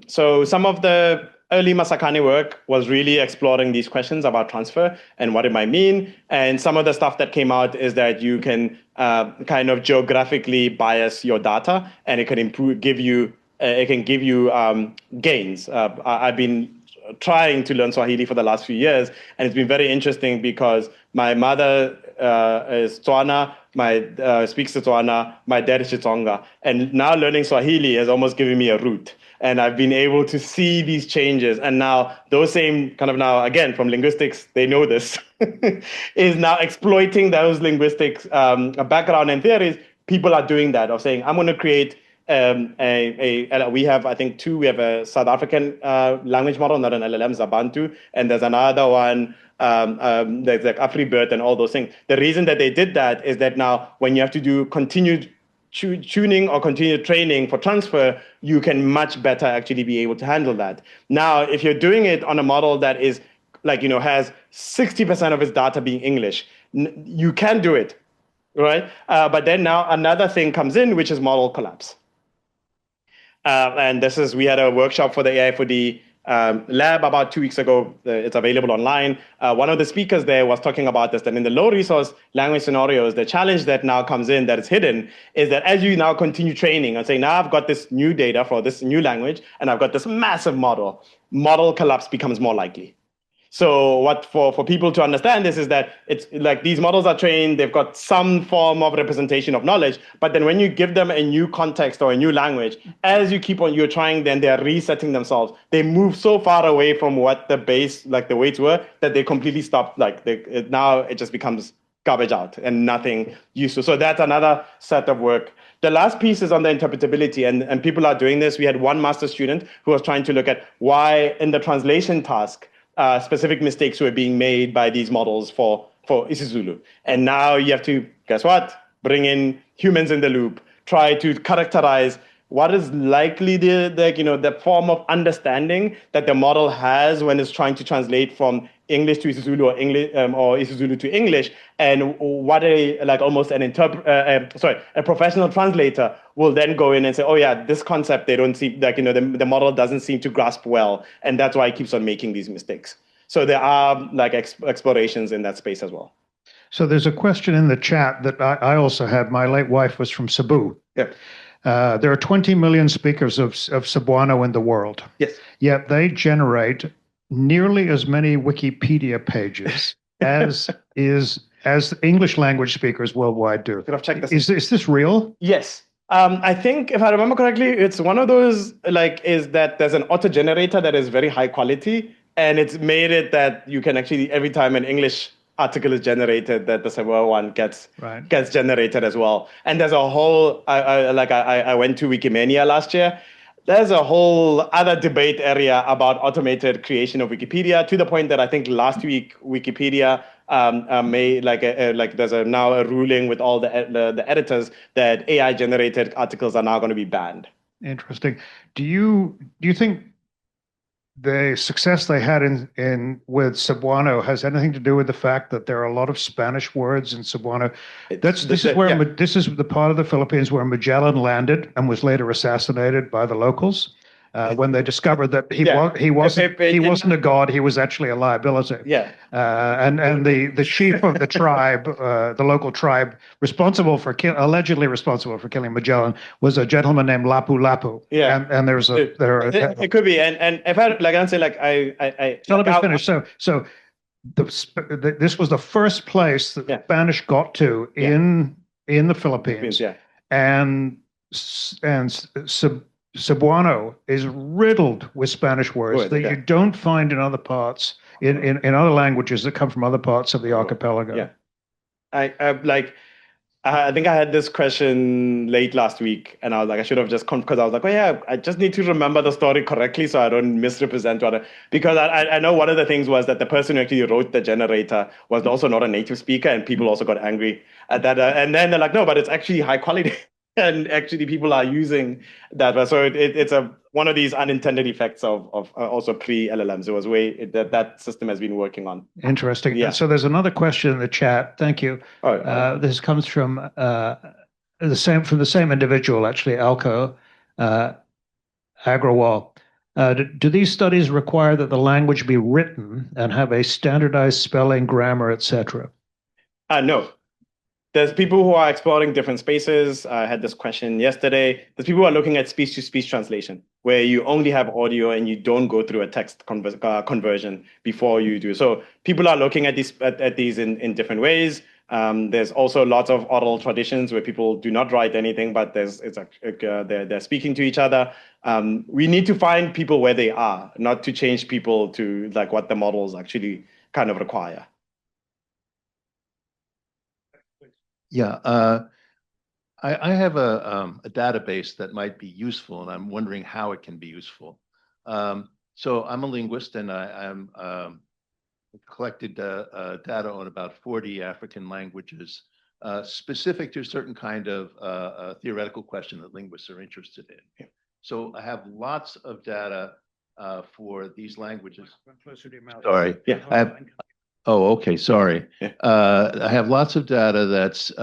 So some of the early Masakane work was really exploring these questions about transfer and what it might mean. And some of the stuff that came out is that you can kind of geographically bias your data, and it can give you gains. I've been trying to learn Swahili for the last few years, and it's been very interesting because my mother is Tswana, speaks Tswana, my dad is Xitsonga, and now learning Swahili has almost given me a root. And I've been able to see these changes. And now those same kind of now, again, from linguistics, they know this, is now exploiting those linguistics background and theories. People are doing that, of saying, I'm going to create we have, I think, we have a South African language model, not an LLM, Zabantu, and there's another one, there's like AfriBert and all those things. The reason that they did that is that now when you have to do continued tuning or continued training for transfer, you can much better actually be able to handle that. Now, if you're doing it on a model that is like, has 60% of its data being English, you can do it, right? But then now another thing comes in, which is model collapse. And we had a workshop for the AI4D lab about 2 weeks ago. It's available online. One of the speakers there was talking about this, that in the low resource language scenarios, the challenge that now comes in that is hidden is that as you now continue training and say, now I've got this new data for this new language, and I've got this massive model collapse becomes more likely. So what for people to understand this is that it's like these models are trained, they've got some form of representation of knowledge, but then when you give them a new context or a new language, as you keep on, you're trying, then they're resetting themselves. They move so far away from what the base, like the weights were, that they completely stop, now it just becomes garbage out and nothing useful. So that's another set of work. The last piece is on the interpretability, and people are doing this. We had one master student who was trying to look at why in the translation task, specific mistakes were being made by these models for isiZulu. And now you have to, guess what? Bring in humans in the loop, try to characterize what is likely the form of understanding that the model has when it's trying to translate from English to Isizulu or English or Isizulu to English, and what almost a professional translator will then go in and say, oh yeah, this concept they don't see the model doesn't seem to grasp well, and that's why it keeps on making these mistakes. So there are explorations in that space as well. So there's a question in the chat that I also had. My late wife was from Cebu. Yeah. There are 20 million speakers of Cebuano in the world. Yes. Yet they generate nearly as many Wikipedia pages as English language speakers worldwide do. Could have checked this. Is this real? Yes. I think if I remember correctly, it's one of those is that there's an auto generator that is very high quality, and it's made it that you can actually every time an English article is generated, that the Cebuano one gets generated as well. And there's a whole I went to Wikimania last year. There's a whole other debate area about automated creation of Wikipedia, to the point that I think last week Wikipedia there's now a ruling with all the editors that AI generated articles are now going to be banned. Interesting. Do you think the success they had with Cebuano has anything to do with the fact that there are a lot of Spanish words in Cebuano? This is the part of the Philippines where Magellan landed and was later assassinated by the locals when they discovered that he wasn't a god, he was actually a liability. Yeah. And the chief of the tribe, the local tribe, allegedly responsible for killing Magellan, was a gentleman named Lapu Lapu. Yeah. And it could be. And if I So let me finish. So this was the first place that Spanish got to in the Philippines. Yeah. And Cebuano is riddled with Spanish words that you don't find in other parts, in other languages that come from other parts of the archipelago. Yeah. I think I had this question late last week, and I was like, I should have just because I was like, oh yeah, I just need to remember the story correctly so I don't misrepresent because I know one of the things was that the person who actually wrote the generator was also not a native speaker, and people also got angry at that. And then they're like, no, but it's actually high quality. And actually, people are using that. So it's one of these unintended effects of also pre-LLMs. It was that system has been working on. Interesting. Yeah. So there's another question in the chat. Thank you. This comes from the same individual, actually, Alco Agrawal. Do these studies require that the language be written and have a standardized spelling, grammar, etc.? No. There's people who are exploring different spaces. I had this question yesterday. There's people who are looking at speech-to-speech translation, where you only have audio and you don't go through a text conversion before you do. So people are looking at these in different ways. There's also lots of oral traditions where people do not write anything, but they're speaking to each other. We need to find people where they are, not to change people to what the models actually kind of require. Yeah, I have a database that might be useful, and I'm wondering how it can be useful. So I'm a linguist, and I'm collected data on about 40 African languages, specific to a certain kind of theoretical question that linguists are interested in. Yeah. So I have lots of data for these languages. Sorry. Yeah. Oh, okay. Sorry. Yeah. I have lots of data that's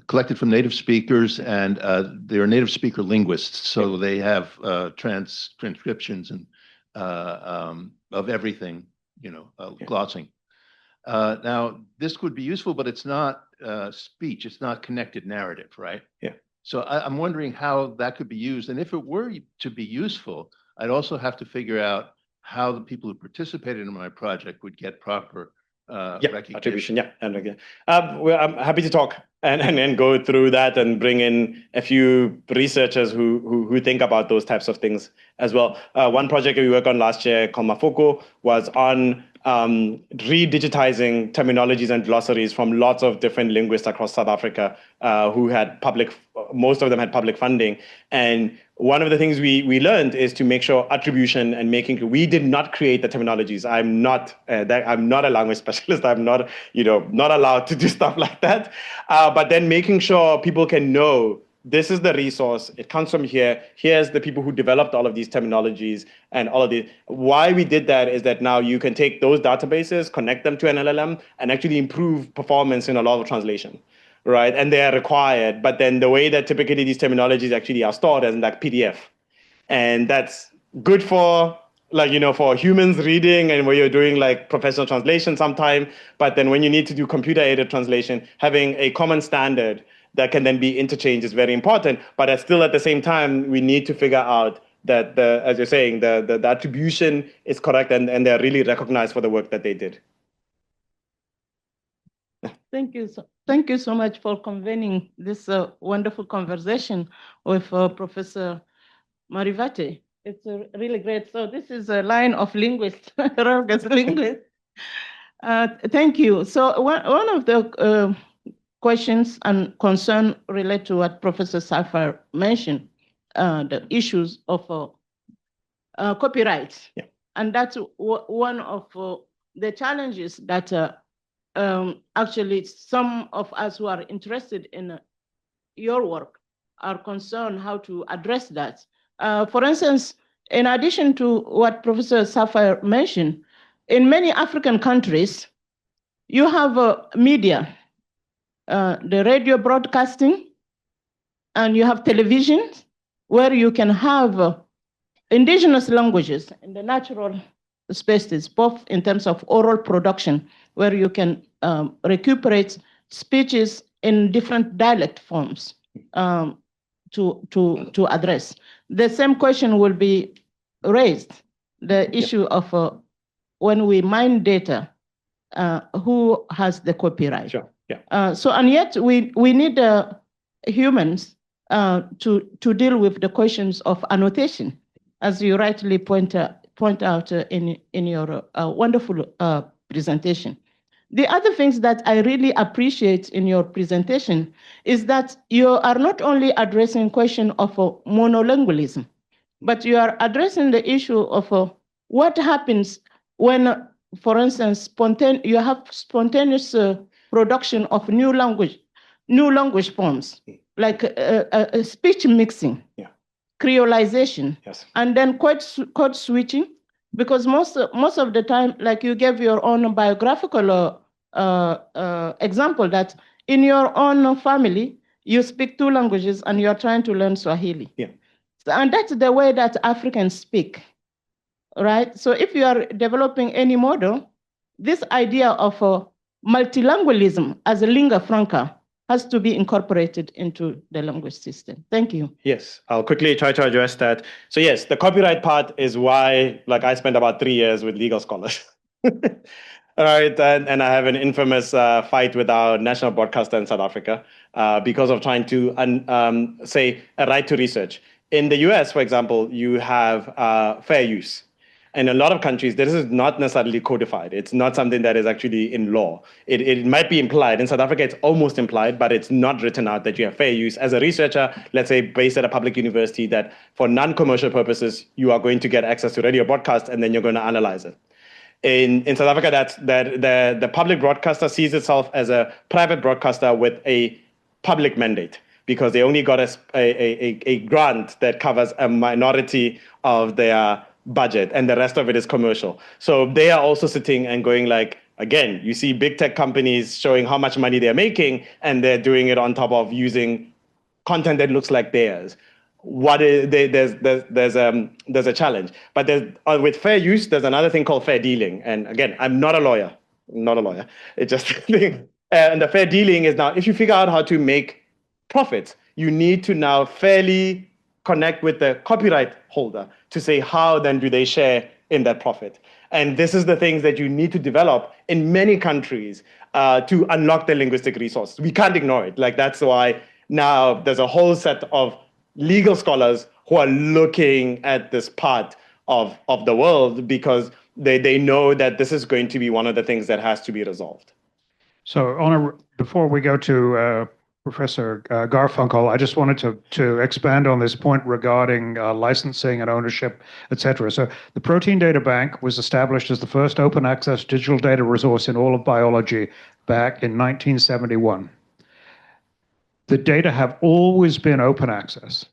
collected from native speakers, and they're native speaker linguists, so they have transcriptions and of everything, glossing. Now, this would be useful, but it's not speech. It's not connected narrative, right? Yeah. So I'm wondering how that could be used, and if it were to be useful, I'd also have to figure out how the people who participated in my project would get proper recognition. Attribution. Yeah, and again, I'm happy to talk and go through that and bring in a few researchers who think about those types of things as well. One project we worked on last year called Mafoko was on redigitizing terminologies and glossaries from lots of different linguists across South Africa who had most of them had public funding. And one of the things we learned is to make sure attribution and we did not create the terminologies. I'm not a language specialist. I'm not allowed to do stuff like that. But then making sure people can know this is the resource. It comes from here. Here's the people who developed all of these terminologies and all of the. Why we did that is that now you can take those databases, connect them to an LLM, and actually improve performance in a lot of translation, right? And they are required. But then the way that typically these terminologies actually are stored as in like PDF, and that's good for for humans reading and where you're doing like professional translation sometime. But then when you need to do computer aided translation, having a common standard that can then be interchanged is very important. But still at the same time, we need to figure out that as you're saying, the attribution is correct and they're really recognized for the work that they did. Thank you so much for convening this wonderful conversation with Professor Marivate. It's really great. So this is a line of linguists, Rutgers linguists. Thank you. So one of the questions and concern relate to what Professor Safar mentioned, the issues of copyright. Yeah. And that's one of the challenges that actually some of us who are interested in your work are concerned how to address that. For instance, in addition to what Professor Safar mentioned, in many African countries, you have media, the radio broadcasting, and you have television, where you can have indigenous languages in the natural spaces, both in terms of oral production, where you can recuperate speeches in different dialect forms to address. The same question will be raised, the issue of when we mine data, who has the copyright? Sure. Yeah. And yet we need humans to deal with the questions of annotation, as you rightly point out in your wonderful presentation. The other things that I really appreciate in your presentation is that you are not only addressing question of monolingualism, but you are addressing the issue of what happens when, for instance, you have spontaneous production of new language forms, like speech mixing, yeah, creolization, yes, and then code switching. Because most of the time, like you gave your own biographical example that in your own family, you speak 2 languages and you're trying to learn Swahili. Yeah. And that's the way that Africans speak, right? So if you are developing any model, this idea of multilingualism as a lingua franca has to be incorporated into the language system. Thank you. Yes, I'll quickly try to address that. So yes, the copyright part is why, like, I spent about 3 years with legal scholars. All right, and I have an infamous fight with our national broadcaster in South Africa because of trying to say a right to research. In the US, for example, you have fair use. In a lot of countries, this is not necessarily codified. It's not something that is actually in law. It might be implied. In South Africa, it's almost implied, but it's not written out that you have fair use. As a researcher, let's say based at a public university, that for non-commercial purposes, you are going to get access to radio broadcast and then you're going to analyze it. In South Africa, the public broadcaster sees itself as a private broadcaster with a public mandate, because they only got a grant that covers a minority of their budget and the rest of it is commercial. So they are also sitting and going like, again, you see big tech companies showing how much money they're making and they're doing it on top of using content that looks like theirs. There's a challenge. But with fair use, there's another thing called fair dealing. And again, I'm not a lawyer. It's just and the fair dealing is now, if you figure out how to make profits, you need to now fairly connect with the copyright holder to say how then do they share in that profit. And this is the things that you need to develop in many countries to unlock the linguistic resources. We can't ignore it. Like, that's why now there's a whole set of legal scholars who are looking at this part of the world, because they know that this is going to be one of the things that has to be resolved. So before we go to Professor Garfunkel, I just wanted to expand on this point regarding licensing and ownership, etc. So the Protein Data Bank was established as the first open access digital data resource in all of biology back in 1971. the data have always been open access.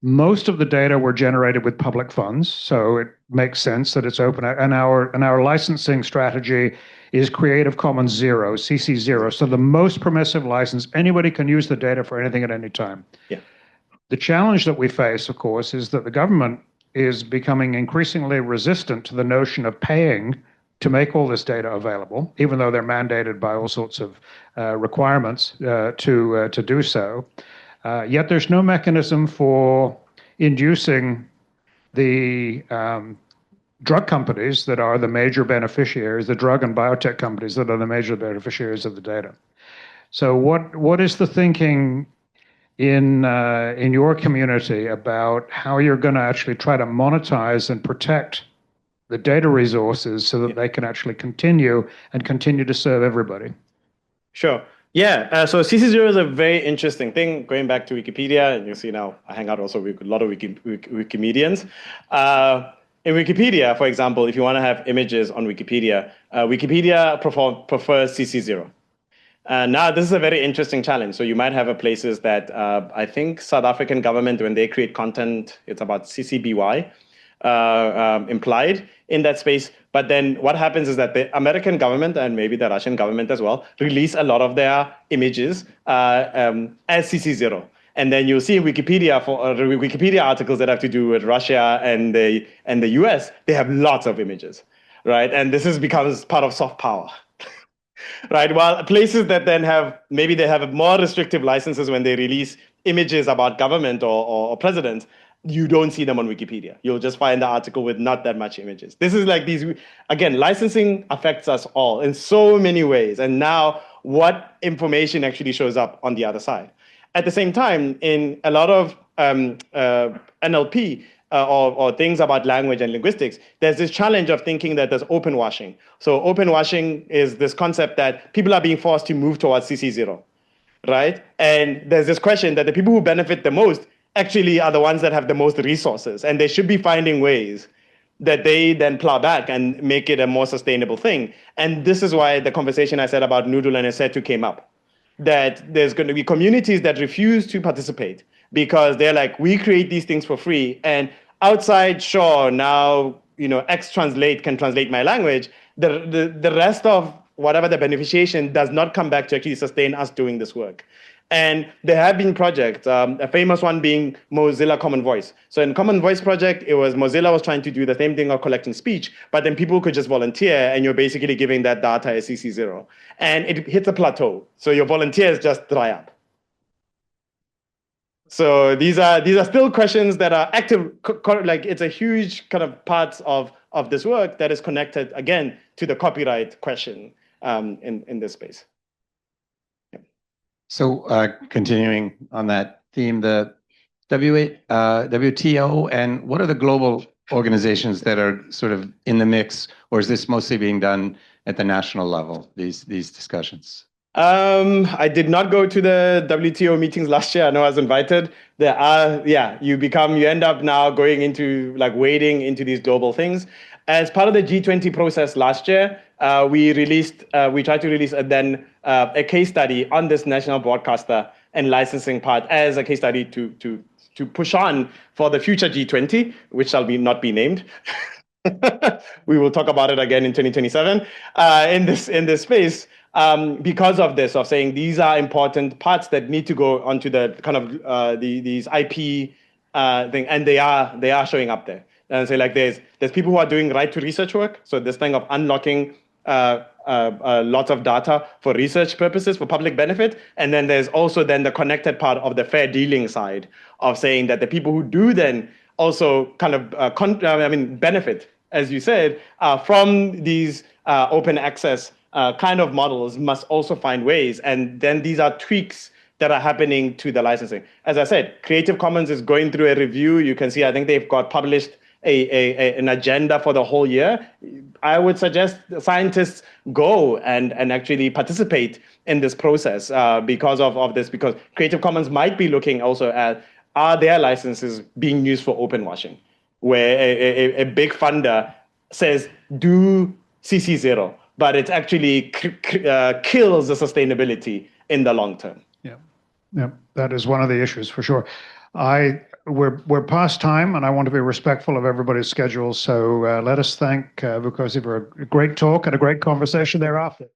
Most of the data were generated with public funds, so it makes sense that it's open. And our licensing strategy is Creative Commons 0, CC 0. So the most permissive license, anybody can use the data for anything at any time. Yeah. The challenge that we face, of course, is that the government is becoming increasingly resistant to the notion of paying to make all this data available, even though they're mandated by all sorts of requirements to do so. Yet there's no mechanism for inducing the drug companies that are the major beneficiaries, the drug and biotech companies that are the major beneficiaries of the data. So what is the thinking in your community about how you're going to actually try to monetize and protect the data resources so that they can actually continue to serve everybody? Sure. Yeah. So CC0 is a very interesting thing. Going back to Wikipedia, and you see now I hang out also with a lot of Wikimedians. In Wikipedia, for example, if you want to have images on Wikipedia, Wikipedia prefers CC0. Now, this is a very interesting challenge. So you might have places that I think South African government, when they create content, it's about CC BY implied in that space. But then what happens is that the American government and maybe the Russian government as well release a lot of their images as CC0. And then you'll see in Wikipedia for Wikipedia articles that have to do with Russia and the US, they have lots of images, right? And this becomes part of soft power. Right. While places that then maybe they have more restrictive licenses when they release images about government or presidents, you don't see them on Wikipedia. You'll just find the article with not that much images. This is like again, licensing affects us all in so many ways. And now what information actually shows up on the other side? At the same time, in a lot of NLP, or things about language and linguistics, there's this challenge of thinking that there's open washing. So open washing is this concept that people are being forced to move towards CC0, right? And there's this question that the people who benefit the most actually are the ones that have the most resources, and they should be finding ways that they then plow back and make it a more sustainable thing. And this is why the conversation I said about Noodle and Esetu came up, that there's going to be communities that refuse to participate because they're like, we create these things for free, and outside, sure, now, X Translate can translate my language. The rest of whatever the beneficiation does not come back to actually sustain us doing this work. And there have been projects, a famous one being Mozilla Common Voice. So in Common Voice project, Mozilla was trying to do the same thing of collecting speech, but then people could just volunteer, and you're basically giving that data as CC0. And it hits a plateau. So your volunteers just dry up. So these are still questions that are active, like it's a huge kind of part of this work that is connected, again, to the copyright question in this space. Yeah. So continuing on that theme, the WTO, and what are the global organizations that are sort of in the mix, or is this mostly being done at the national level, these discussions? I did not go to the WTO meetings last year. I know I was invited. There are, you end up now going into wading into these global things. As part of the G20 process last year, we tried to release a case study on this national broadcaster and licensing part as a case study to push on for the future G20, which shall not be named. We will talk about it again in 2027 in this space. Because of this, of saying these are important parts that need to go onto the kind of these IP thing, and they are showing up there. And so there's people who are doing right to research work. So this thing of unlocking lots of data for research purposes for public benefit, and then there's also then the connected part of the fair dealing side of saying that the people who do then also kind of benefit, as you said, from these open access kind of models must also find ways. And then these are tweaks that are happening to the licensing. As I said, Creative Commons is going through a review. You can see, I think they've got published an agenda for the whole year. I would suggest scientists go and actually participate in this process because of this, because Creative Commons might be looking also at, are their licenses being used for open washing, where a big funder says, do CC0, but it actually kills the sustainability in the long term. Yeah. Yeah, that is one of the issues for sure. We're past time, and I want to be respectful of everybody's schedule. So let us thank Vukosi for a great talk and a great conversation thereafter.